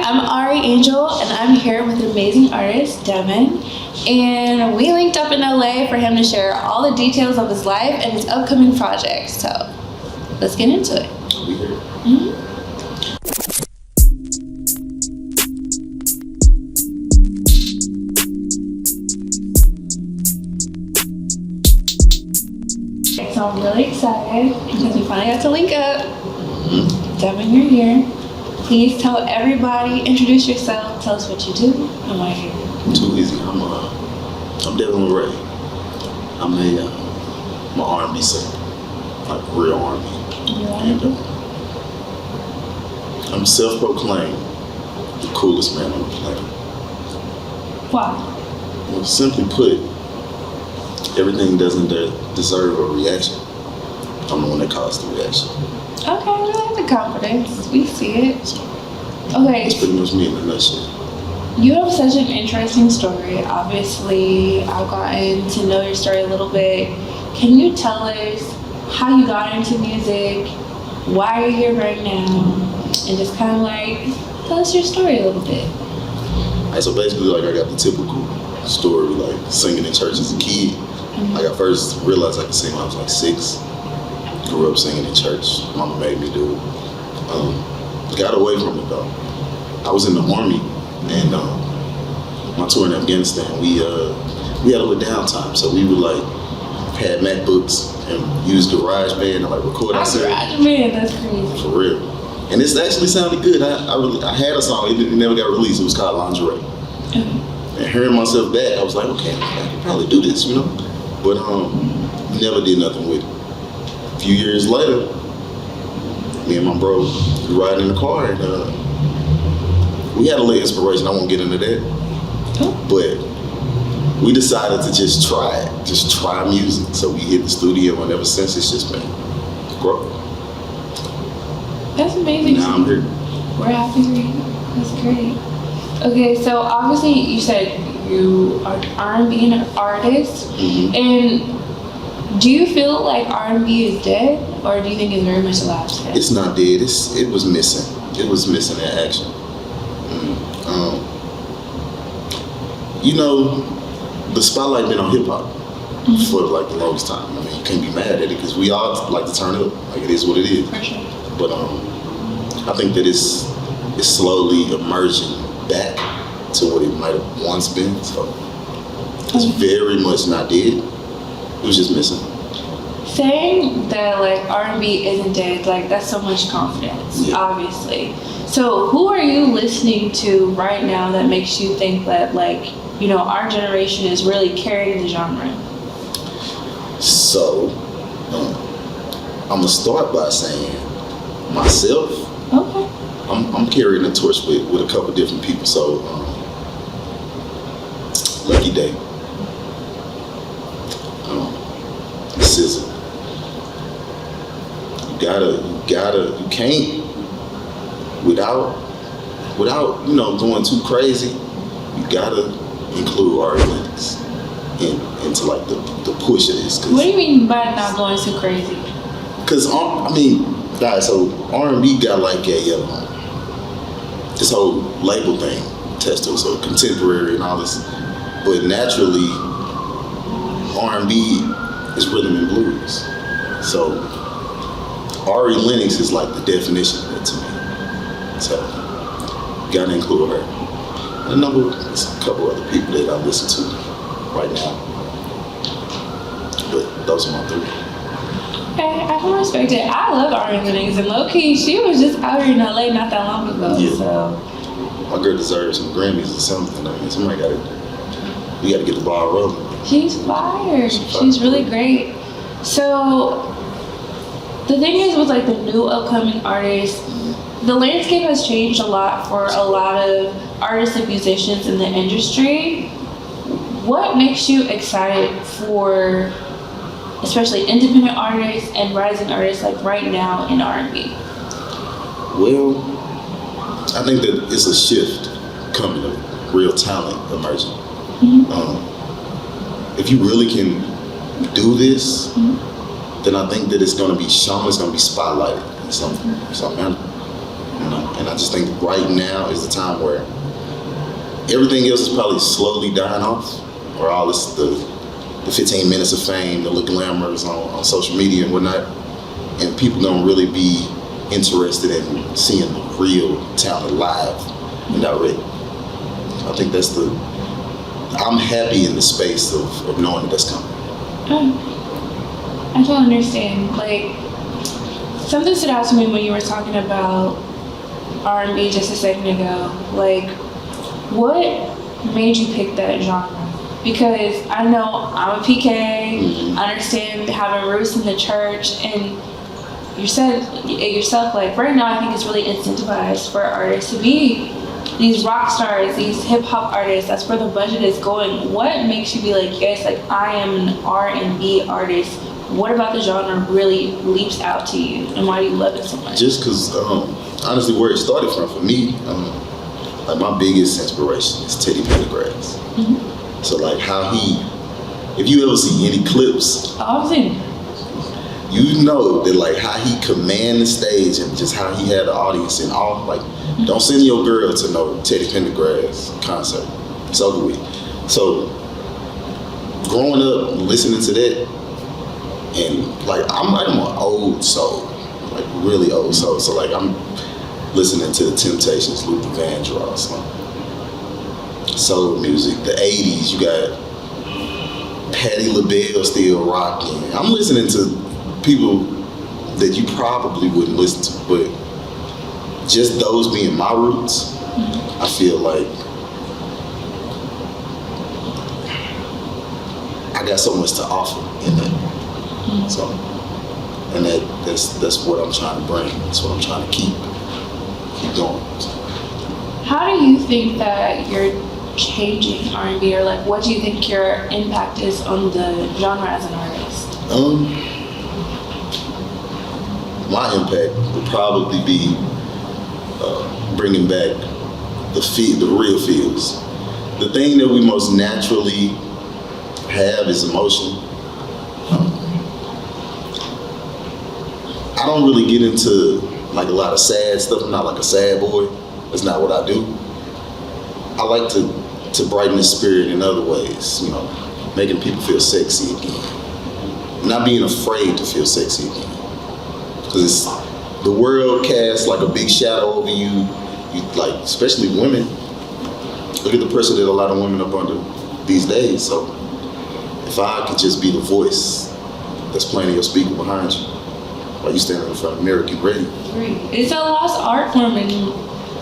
I'm Ari Angel, and I'm here with an amazing artist, Devinn. And we linked up in LA for him to share all the details of his life and his upcoming projects. So let's get into it. We here. Mm-hmm. So I'm really excited because we finally got to link up. Devinn, you're here. Please tell everybody, introduce yourself, tell us what you do, and why you're here. Too easy. I'm Devinn Le'Raay. I'm an R&B singer, like real R&B. And I'm self-proclaimed the coolest man on the planet. Why? Well, simply put, everything doesn't deserve a reaction. I'm the one that caused the reaction. Okay, we like the confidence. We see it. So, Okay. that's pretty much me in a nutshell. You have such an interesting story. Obviously, I've gotten to know your story a little bit. Can you tell us how you got into music, why you're here right now, and just kind of like tell us your story a little bit? Alright, so basically, like I got the typical story, like singing in church as a kid. Like I first realized I could sing when I was like 6. Grew up singing in church. Mama made me do it. Got away from it though. I was in the army, and my tour in Afghanistan, we had a little downtime, so we would like had MacBooks and used GarageBand and like record ourselves. GarageBand, that's crazy. For real. And this actually sounded good. I had a song, it never got released. It was called Lingerie. And hearing myself back, I was like, okay, I could probably do this, you know. But never did nothing with it. A few years later, me and my bro was riding in the car, and we had a little inspiration. I won't get into that, but we decided to just try it, just try music. So we hit the studio, and ever since it's just been growing. That's amazing. Now I'm here. We're happy for you. That's great. Okay, so obviously you said you are R&B and an artist, and do you feel like R&B is dead, or do you think it's very much alive today? It's not dead. It was missing. It was missing that action. You know, the spotlight been on hip hop for like the longest time. I mean, you can't be mad at it because we all like to turn up. Like it is what it is. For sure. But I think that it's slowly emerging back to what it might have once been. So it's very much not dead. It was just missing. Saying that like R&B isn't dead, like that's so much confidence, obviously. So who are you listening to right now that makes you think that like, you know, our generation is really carrying the genre? So I'm gonna start by saying myself. Okay. I'm carrying the torch with a couple different people. So Lucky Day. SZA. You can't, without, you know, going too crazy, you gotta include Ari Lennox into like the push of this. What do you mean by not going too crazy? Cause I mean, guys, so R&B got like a, this whole label thing attached to it, so contemporary and all this, but naturally, R&B is rhythm and blues. So Ari Lennox is like the definition of that to me. So you gotta include her. And there's a couple other people that I listen to right now. But those are my 3. Okay, I can respect it. I love Ari Lennox, and low-key, she was just out here in LA not that long ago. Yeah. So my girl deserves some Grammys or something. I mean, we gotta get the ball rolling. She's fire. She's really great. So the thing is with like the new upcoming artists, the landscape has changed a lot for a lot of artists and musicians in the industry. What makes you excited for especially independent artists and rising artists like right now in R&B? Well, I think that it's a shift coming of real talent emerging. If you really can do this, then I think that it's going to be shown, it's going to be spotlighted in some manner. You know, and I just think right now is the time where everything else is probably slowly dying off, or all this the 15 minutes of fame, the little glamours on social media and whatnot, and people don't really be interested in seeing the real talent live and direct. I think I'm happy in the space of knowing that that's coming. I don't understand. Like, something stood out to me when you were talking about R&B just a second ago. Like, what made you pick that genre? Because I know I'm a PK, I understand having roots in the church, and you said it yourself, like, right now I think it's really incentivized for artists to be these rock stars, these hip hop artists. That's where the budget is going. What makes you be like, yes, like, I am an R&B artist? What about the genre really leaps out to you, and why do you love it so much? Just because, honestly, where it started from for me, like, my biggest inspiration is Teddy Pendergrass. So, like, how if you ever see any clips, I've seen it. You know that, like, how he command the stage and just how he had the audience and all. Like, don't send your girl to no Teddy Pendergrass concert. It's over with. So, growing up, listening to that, and, like, I'm an old soul, like, really old soul. So, like, I'm listening to the Temptations, Luther Vandross, soul music, the 80s. You got Patti LaBelle still rocking. I'm listening to people that you probably wouldn't listen to, but just those being my roots, I feel like I got so much to offer in that. So, and that's what I'm trying to bring. That's what I'm trying to keep going. So. How do you think that you're changing R&B, or like, what do you think your impact is on the genre as an artist? My impact would probably be bringing back the real feels. The thing that we most naturally have is emotion. I don't really get into, like, a lot of sad stuff. I'm not like a sad boy. That's not what I do. I like to brighten the spirit in other ways, you know, making people feel sexy again. Not being afraid to feel sexy again. Because the world casts like a big shadow over you, like, especially women. Look at the pressure that a lot of women up under these days. So if I could just be the voice that's playing in your speaker behind you while you standing in front of the mirror, get ready. It's a lost art form, and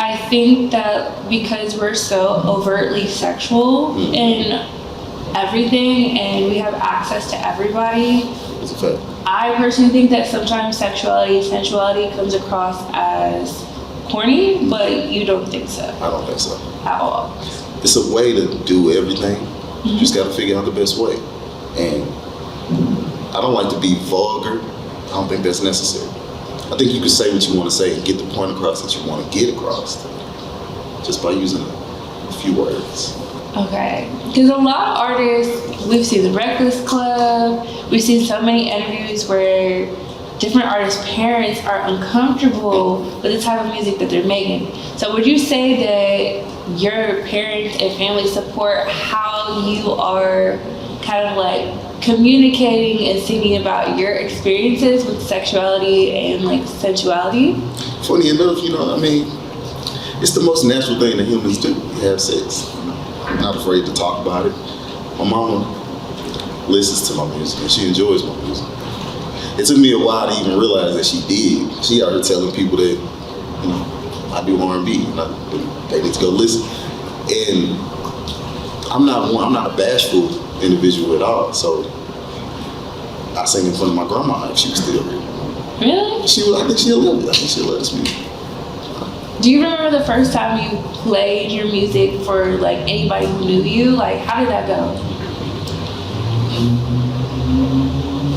I think that because we're so overtly sexual in everything, and we have access to everybody, It's a fact. I personally think that sometimes sensuality comes across as corny, but you don't think so. I don't think so. At all. It's a way to do everything. You just got to figure out the best way. And I don't like to be vulgar. I don't think that's necessary. I think you can say what you want to say and get the point across that you want to get across just by using a few words. Okay, because a lot of artists, we've seen the Breakfast Club, we've seen so many interviews where different artists' parents are uncomfortable with the type of music that they're making. So would you say that your parents and family support how you are kind of like communicating and singing about your experiences with sexuality and like sensuality? Funny enough, you know, I mean, it's the most natural thing that humans do. We have sex. I'm not afraid to talk about it. My mama listens to my music and she enjoys my music. It took me a while to even realize that she did. She out here telling people that, you know, I do R&B and they need to go listen. And I'm not a bashful individual at all. So I sang in front of my grandma if she was still here. Really? I think she'll love it. I think she'll love this music. Do you remember the first time you played your music for like anybody who knew you? Like, how did that go?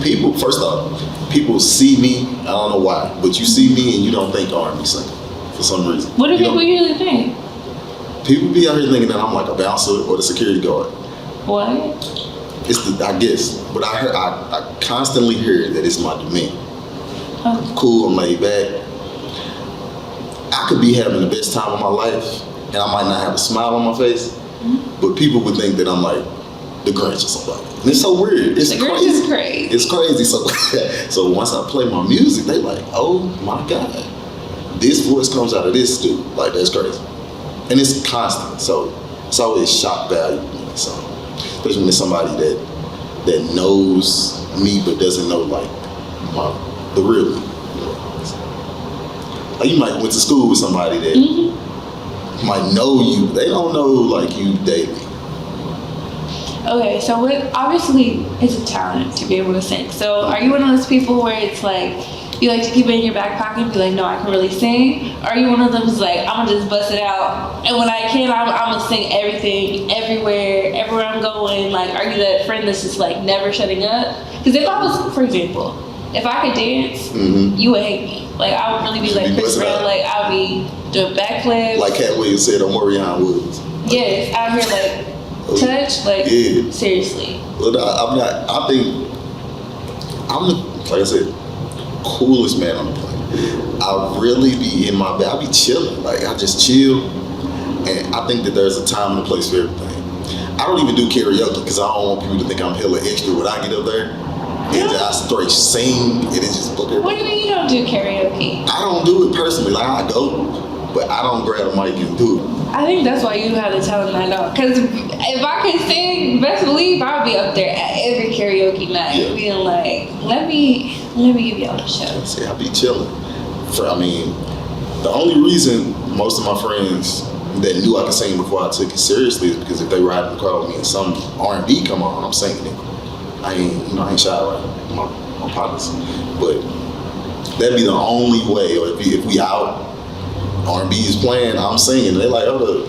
People, first off, people see me, I don't know why, but you see me and you don't think R&B singer for some reason. What do people usually think? People be out here thinking that I'm like a bouncer or the security guard. What? I guess, but I constantly hear that it's my demeanor. Oh. I'm cool, I'm laid back. I could be having the best time of my life, and I might not have a smile on my face, but people would think that I'm like the Grinch or something. And it's so weird. It's The Grinch crazy. is crazy. It's crazy. So once I play my music, they like, oh my God, this voice comes out of this dude. Like, that's crazy. And it's constant. So it's always shock value. So especially when it's somebody that knows me but doesn't know like the real me. Like, you might went to school with somebody that might know you. They don't know like you daily. Okay, so obviously it's a talent to be able to sing. So are you one of those people where it's like you like to keep it in your back pocket and be like, no, I can really sing? Or are you one of them who's like, I'm gonna just bust it out, and when I can, I'm gonna sing everything, everywhere I'm going? Like, are you that friend that's just like never shutting up? Because if I was, for example, if I could dance, you would hate me. Like, I would really be like Chris Brown. Like, I'd be doing backflips. Like Cat Williams said on Morion Woods. Yes, out here like touch, like seriously. Well, I'm not. I think I'm the, like I said, coolest man on the planet. I really be in my bed. I be chilling. Like, I just chill, and I think that there's a time and a place for everything. I don't even do karaoke because I don't want people to think I'm hella extra when I get up there. And I straight sing, and it just book everything. What do you mean you don't do karaoke? I don't do it personally. Like, I go, but I don't grab a mic and do it. I think that's why you have the talent I know. Because if I could sing, best believe I would be up there at every karaoke night, being like, let me give y'all a show. See, I be chilling. The only reason most of my friends that knew I could sing before I took it seriously is because if they ride in the car with me and some R&B come on, I'm singing it. I ain't shy right my partners. But that'd be the only way. Or if we out, R&B is playing, I'm singing. They're like, oh,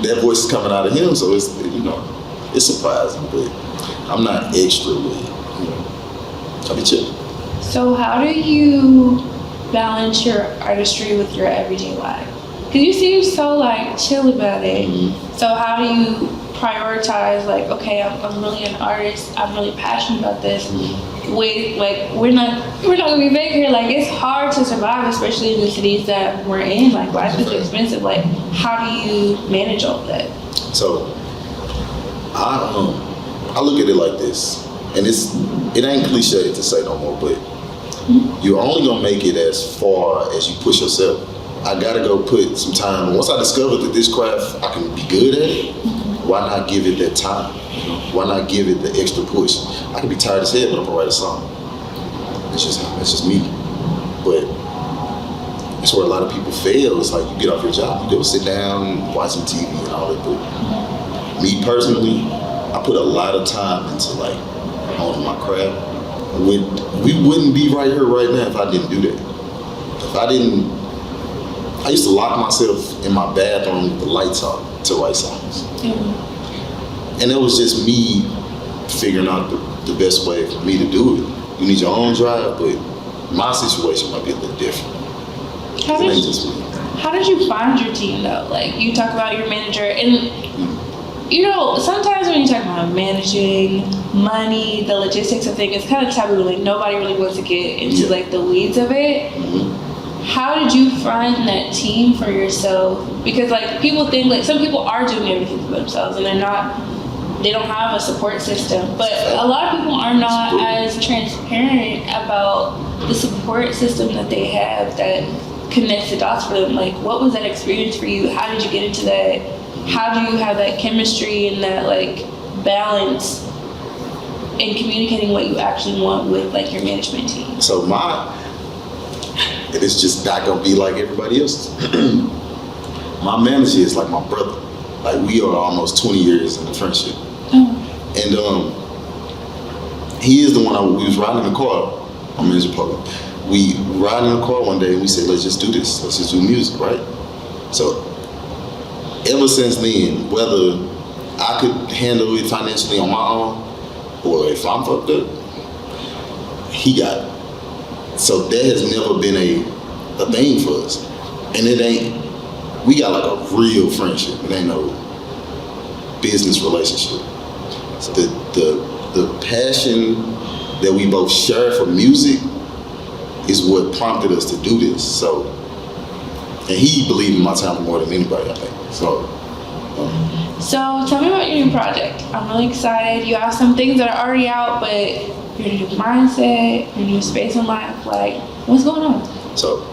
that voice is coming out of him, so it's it's surprising. But I'm not extra with it. I be chilling. So how do you balance your artistry with your everyday life? Because you seem so like chill about it. So how do you prioritize, like, okay, I'm really an artist, I'm really passionate about this. With like, we're not gonna be back here. Like, it's hard to survive, especially in the cities that we're in. Like, life is expensive. Like, how do you manage all of that? So I look at it like this, and it ain't cliche to say no more, but you're only gonna make it as far as you push yourself. I gotta go put some time. Once I discovered that this craft I can be good at it, why not give it that time? Why not give it the extra push? I can be tired as hell, but I'm gonna write a song. It's just me. But it's where a lot of people fail. It's like, you get off your job, you go sit down, watch some TV and all that. But me personally, I put a lot of time into like honing my craft. We wouldn't be right here right now if I didn't do that. I used to lock myself in my bathroom with the lights on to write songs. And it was just me figuring out the best way for me to do it. You need your own drive, but my situation might be a little different. How did you find your team though? Like, you talk about your manager, and sometimes when you talk about managing, money, the logistics of things, it's kind of taboo. Like, nobody really wants to get into like the weeds of it. How did you find that team for yourself? Because like, people think like some people are doing everything for themselves and they don't have a support system. But a lot of people are not as transparent about the support system that they have that connects the dots for them. Like, what was that experience for you? How did you get into that? How do you have that chemistry and that like balance in communicating what you actually want with like your management team? So it's just not gonna be like everybody else. My manager is like my brother. Like, we are almost 20 years in the friendship. And he is the one we was riding in the car. My manager Polo. We riding in the car one day and we said, let's just do this. Let's just do music, right? So ever since then, whether I could handle it financially on my own or if I'm fucked up, he got it. So that has never been a thing for us. And we got like a real friendship. It ain't no business relationship. So the passion that we both share for music is what prompted us to do this. So And he believed in my talent more than anybody, I think. So tell me about your new project. I'm really excited. You have some things that are already out, but your new mindset, your new space in life, like, what's going on? So,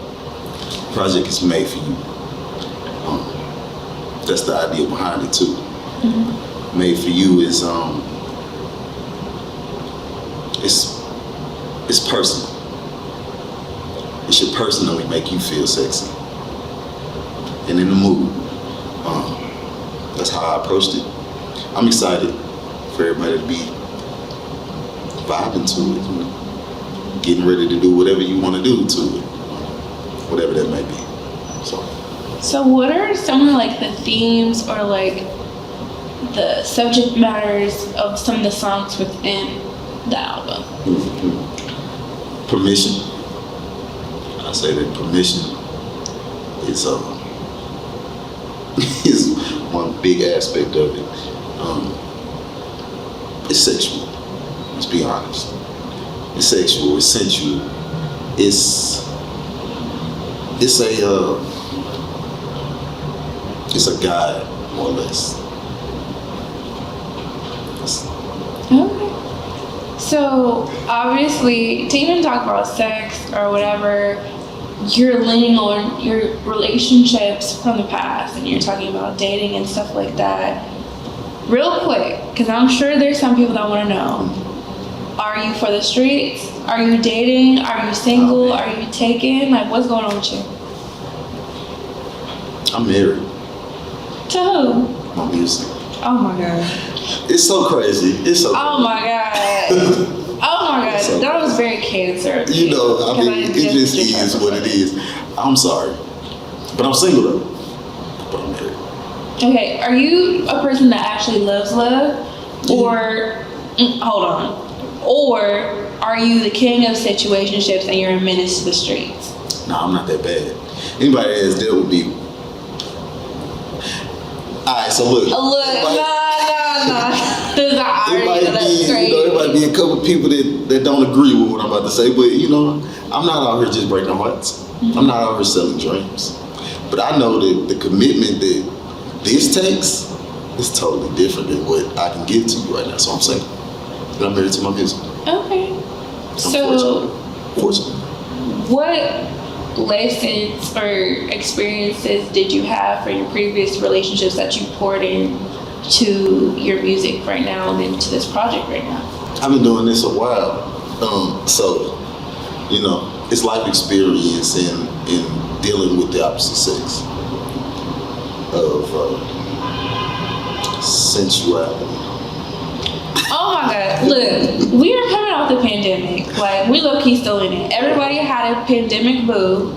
project is made for you. That's the idea behind it too. Mm-hmm. Made for you is it's personal. It should personally make you feel sexy and in the mood. That's how I approached it. I'm excited for everybody to be vibing to it, you know? Getting ready to do whatever you want to do to it, whatever that may be. So what are some of like the themes or like the subject matters of some of the songs within the album? Mm-hmm. Permission. I say that permission is is one big aspect of it. It's sexual. Let's be honest. It's sexual. It's sensual. It's a guide, more or less. Okay. So obviously, to even talk about sex or whatever, you're leaning on your relationships from the past, and you're talking about dating and stuff like that. Real quick, because I'm sure there's some people that want to know: are you for the streets? Are you dating? Are you single? Are you taken? Like, what's going on with you? I'm married. To who? My music. Oh my god. It's so crazy. It's so. Oh my god. Oh my god. So, that was very Cancer. You know, I mean, it just is what it is. I'm sorry, but I'm single though. But I'm married. Okay, are you a person that actually loves love, or hold on, or are you the king of situationships and you're a menace to the streets? No, I'm not that bad. Anybody that has dealt with me. Alright, so look. Nah. There's an irony to that straight. There might be a couple people that don't agree with what I'm about to say, but you know, I'm not out here just breaking hearts. Mm-hmm. I'm not out here selling dreams. But I know that the commitment that this takes is totally different than what I can give to you right now. So I'm saying, and I'm married to my music. Okay. So, fortunately. What lessons or experiences did you have from your previous relationships that you poured in to your music right now and into this project right now? I've been doing this a while. So, you know, it's life experience in dealing with the opposite sex of sensuality. Oh my god, look, we are coming off the pandemic. Like, we low-key still in it. Everybody had a pandemic boo.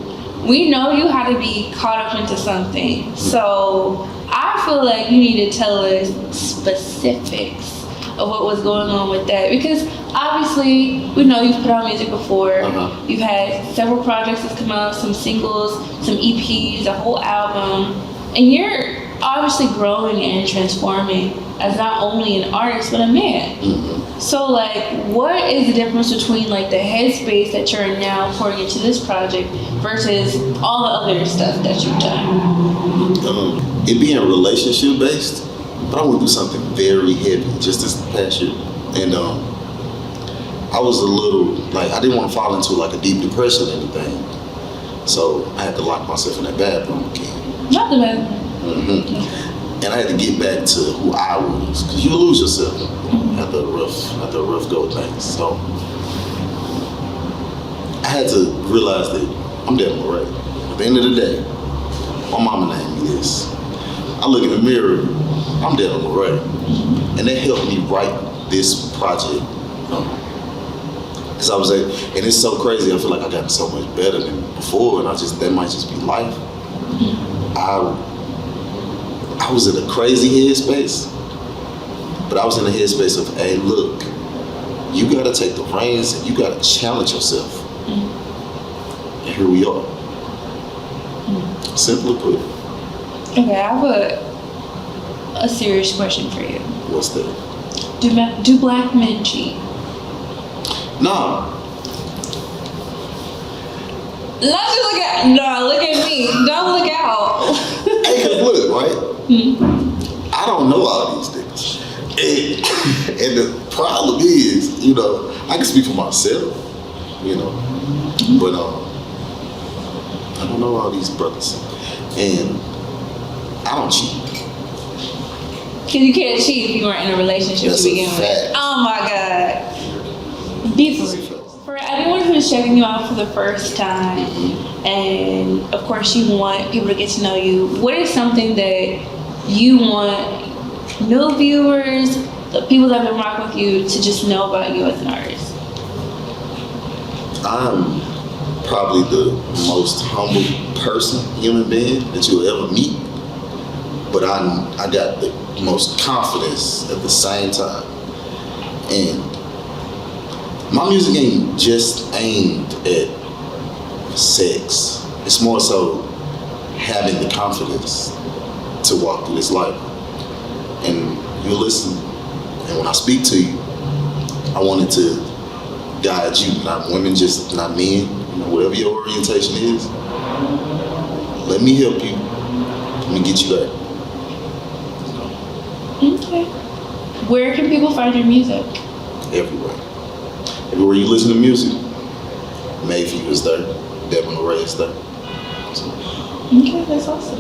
We know you had to be caught up into something. So I feel like you need to tell us specifics of what was going on with that. Because obviously, we know you've put out music before. Uh-huh. You've had several projects that's come out, some singles, some EPs, a whole album. And you're obviously growing and transforming as not only an artist, but a man. Mm-hmm. So, like, what is the difference between, like, the headspace that you're in now pouring into this project versus all the other stuff that you've done? It being relationship based, but I went through something very heavy just this past year. And I was a little, like, I didn't want to fall into, like, a deep depression or anything. So I had to lock myself in that bathroom again. Not the bathroom. Mm-hmm. And I had to get back to who I was, because you lose yourself after a rough go of things. So I had to realize that I'm Devinn Le'Raay. At the end of the day, my mama named me this. I look in the mirror, I'm Devinn Le'Raay. And that helped me write this project. Because I was like, and it's so crazy, I feel like I got so much better than before, and that might just be life. I was in a crazy headspace, but I was in a headspace of, hey, look, you gotta take the reins and you gotta challenge yourself. Mm-hmm. And here we are. Mm-hmm. Simply put. Okay, I have a serious question for you. What's that? Do black men cheat? No. Look at me. Don't look out. Hey, 'cause look, right? I don't know all these niggas. And the problem is, you know, I can speak for myself, you know, but I don't know all these brothers. And I don't cheat. Because you can't cheat if you weren't in a relationship That's to a begin with. fact. Oh my God. Be for real. For anyone who's checking you out for the first time, and of course you want people to get to know you, what is something that you want new viewers, the people that have been rocking with you, to just know about you as an artist? I'm probably the most humble human being that you'll ever meet, but I got the most confidence at the same time. And my music ain't just aimed at sex. It's more so having the confidence to walk through this life. And you listen, and when I speak to you, I wanted to guide you, not women, just not men, you know, whatever your orientation is. Let me help you. Let me get you there. Okay. Where can people find your music? Everywhere. Everywhere you listen to music, Mayfield is there, Devinn Le'Raay is there. So. Okay, that's awesome.